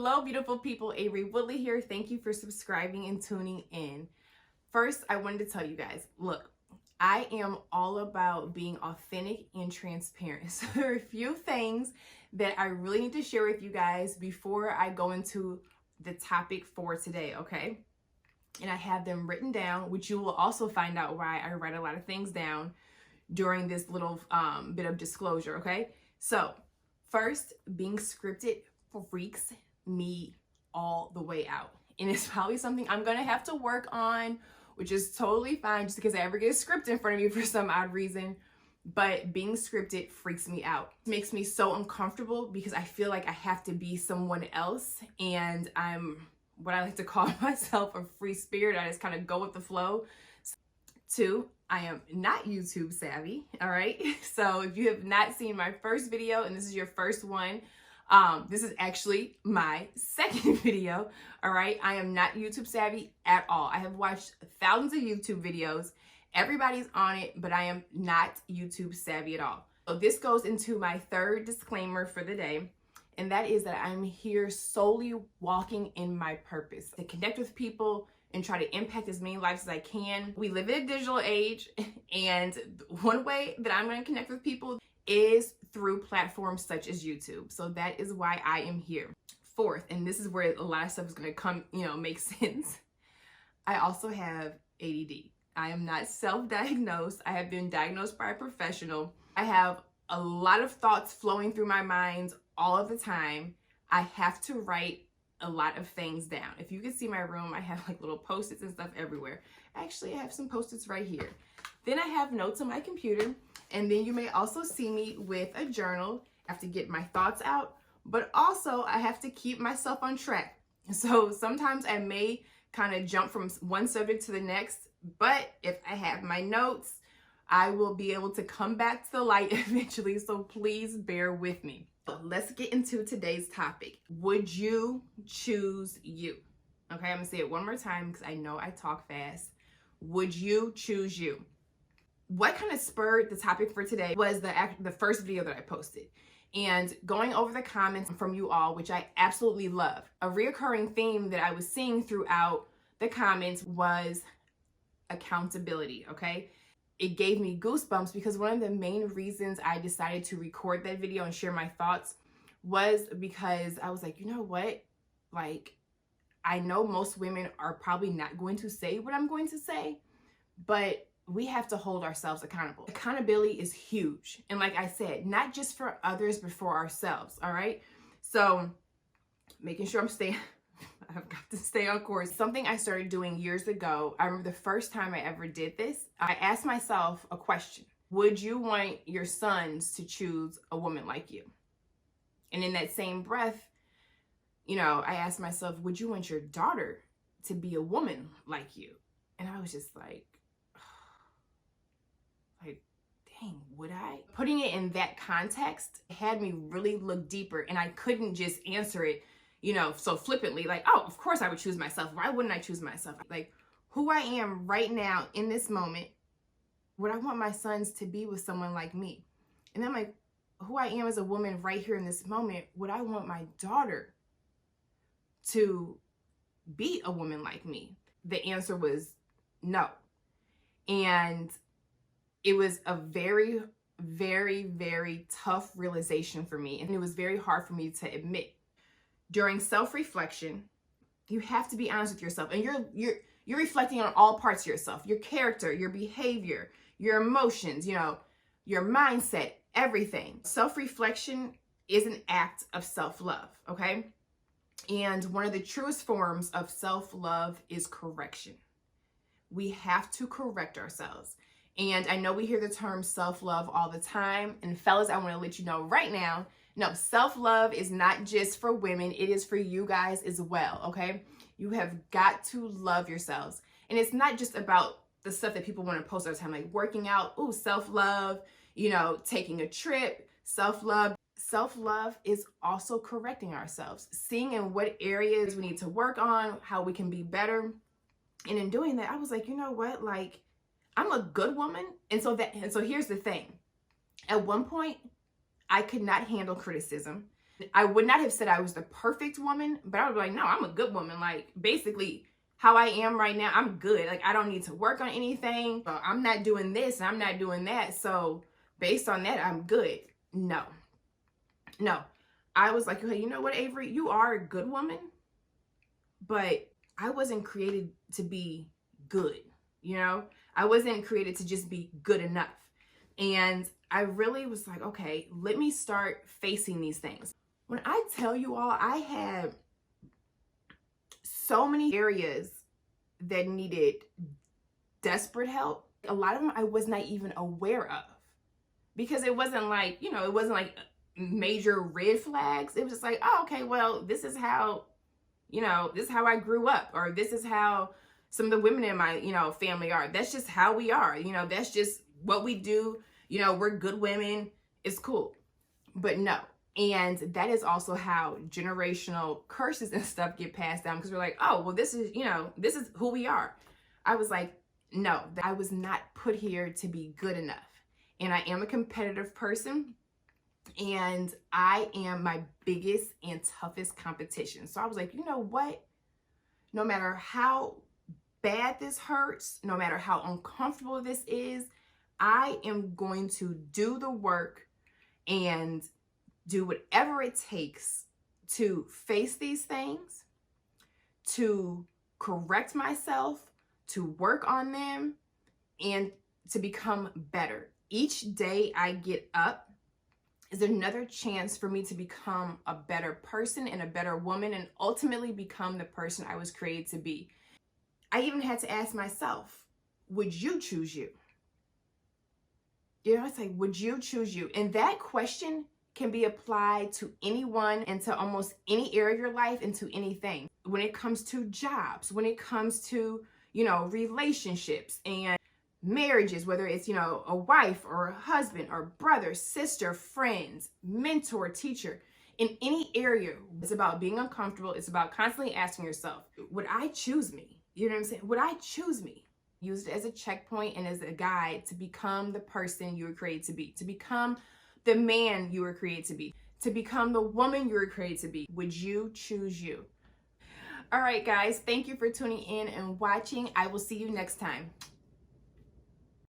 Hello, beautiful people. Avery Woodley here. Thank you for subscribing and tuning in. First, I wanted to tell you guys, look, I am all about being authentic and transparent. So there are a few things that I really need to share with you guys before I go into the topic for today, okay? And I have them written down, which you will also find out why I write a lot of things down during this little bit of disclosure, okay? So first, being scripted freaks me all the way out. And it's probably something I'm gonna have to work on, which is totally fine just because I ever get a script in front of me for some odd reason. But being scripted freaks me out. It makes me so uncomfortable because I feel like I have to be someone else, and I'm what I like to call myself a free spirit. I just kind of go with the flow. Two, I am not YouTube savvy, all right? So if you have not seen my first video and this is your first one, this is actually my second video, all right? I am not YouTube savvy at all. I have watched thousands of YouTube videos. Everybody's on it, but I am not YouTube savvy at all. So this goes into my third disclaimer for the day, and that is that I'm here solely walking in my purpose, to connect with people and try to impact as many lives as I can. We live in a digital age, and one way that I'm going to connect with people is through platforms such as YouTube. So that is why I am here. Fourth, and this is where a lot of stuff is going to come, make sense. I also have ADD. I am not self-diagnosed. I have been diagnosed by a professional. I have a lot of thoughts flowing through my mind all of the time. I have to write a lot of things down. If you can see my room, I have like little post-its and stuff everywhere. Actually, I have some post-its right here. Then I have notes on my computer, and then you may also see me with a journal. I have to get my thoughts out, but also I have to keep myself on track. So sometimes I may kind of jump from one subject to the next, but if I have my notes, I will be able to come back to the light eventually, so please bear with me. Let's get into today's topic. Would you choose you? Okay, I'm gonna say it one more time because I know I talk fast. Would you choose you? What kind of spurred the topic for today was the first video that I posted, and going over the comments from you all, which I absolutely love. A reoccurring theme that I was seeing throughout the comments was accountability, okay? It gave me goosebumps because one of the main reasons I decided to record that video and share my thoughts was because I was like, you know what? Like, I know most women are probably not going to say what I'm going to say, but we have to hold ourselves accountable. Accountability is huge. And like I said, not just for others, but for ourselves, all right? So making sure I've got to stay on course. Something I started doing years ago. I remember the first time I ever did this, I asked myself a question. Would you want your sons to choose a woman like you? And in that same breath, I asked myself, would you want your daughter to be a woman like you? And I was just like, dang, would I? Putting it in that context had me really look deeper, and I couldn't just answer it so flippantly, like, oh, of course I would choose myself. Why wouldn't I choose myself? Like, who I am right now in this moment, would I want my sons to be with someone like me? And I'm like, who I am as a woman right here in this moment, would I want my daughter to be a woman like me? The answer was no. And it was a very, very, very tough realization for me. And it was very hard for me to admit. During self-reflection, you have to be honest with yourself, and you're reflecting on all parts of yourself, your character, your behavior, your emotions, your mindset, everything. Self-reflection is an act of self-love, okay? And one of the truest forms of self-love is correction. We have to correct ourselves. And I know we hear the term self-love all the time, and fellas, I want to let you know right now, no, self-love is not just for women. It is for you guys as well, okay? You have got to love yourselves. And it's not just about the stuff that people want to post all the time, like working out, ooh, self-love, taking a trip, self-love. Self-love is also correcting ourselves, seeing in what areas we need to work on, how we can be better. And in doing that, I was like, you know what? Like, I'm a good woman. And so here's the thing. At one point, I could not handle criticism. I would not have said I was the perfect woman, but I would be like, no, I'm a good woman. Like, basically, how I am right now, I'm good. Like, I don't need to work on anything. I'm not doing this and I'm not doing that. So, based on that, I'm good. No. I was like, okay, you know what, Avery? You are a good woman, but I wasn't created to be good. I wasn't created to just be good enough. And I really was like, okay, let me start facing these things. When I tell you all, I had so many areas that needed desperate help. A lot of them I was not even aware of, because it wasn't like, it wasn't like major red flags. It was just like, oh, okay, well, this is how I grew up, or this is how some of the women in my, family are. That's just how we are. That's just what we do. We're good women. It's cool. But no. And that is also how generational curses and stuff get passed down, because we're like, oh, well, this is who we are. I was like, no, I was not put here to be good enough. And I am a competitive person, and I am my biggest and toughest competition. So I was like, you know what? No matter how bad this hurts, no matter how uncomfortable this is, I am going to do the work and do whatever it takes to face these things, to correct myself, to work on them, and to become better. Each day I get up is another chance for me to become a better person and a better woman, and ultimately become the person I was created to be. I even had to ask myself, would you choose you? It's like, would you choose you? And that question can be applied to anyone and to almost any area of your life and to anything. When it comes to jobs, when it comes to, relationships and marriages, whether it's, a wife or a husband or brother, sister, friends, mentor, teacher, in any area, it's about being uncomfortable. It's about constantly asking yourself, would I choose me? You know what I'm saying? Would I choose me? Use it as a checkpoint and as a guide to become the person you were created to become the man you were created to become the woman you were created to be. Would you choose you? All right, guys, thank you for tuning in and watching. I will see you next time.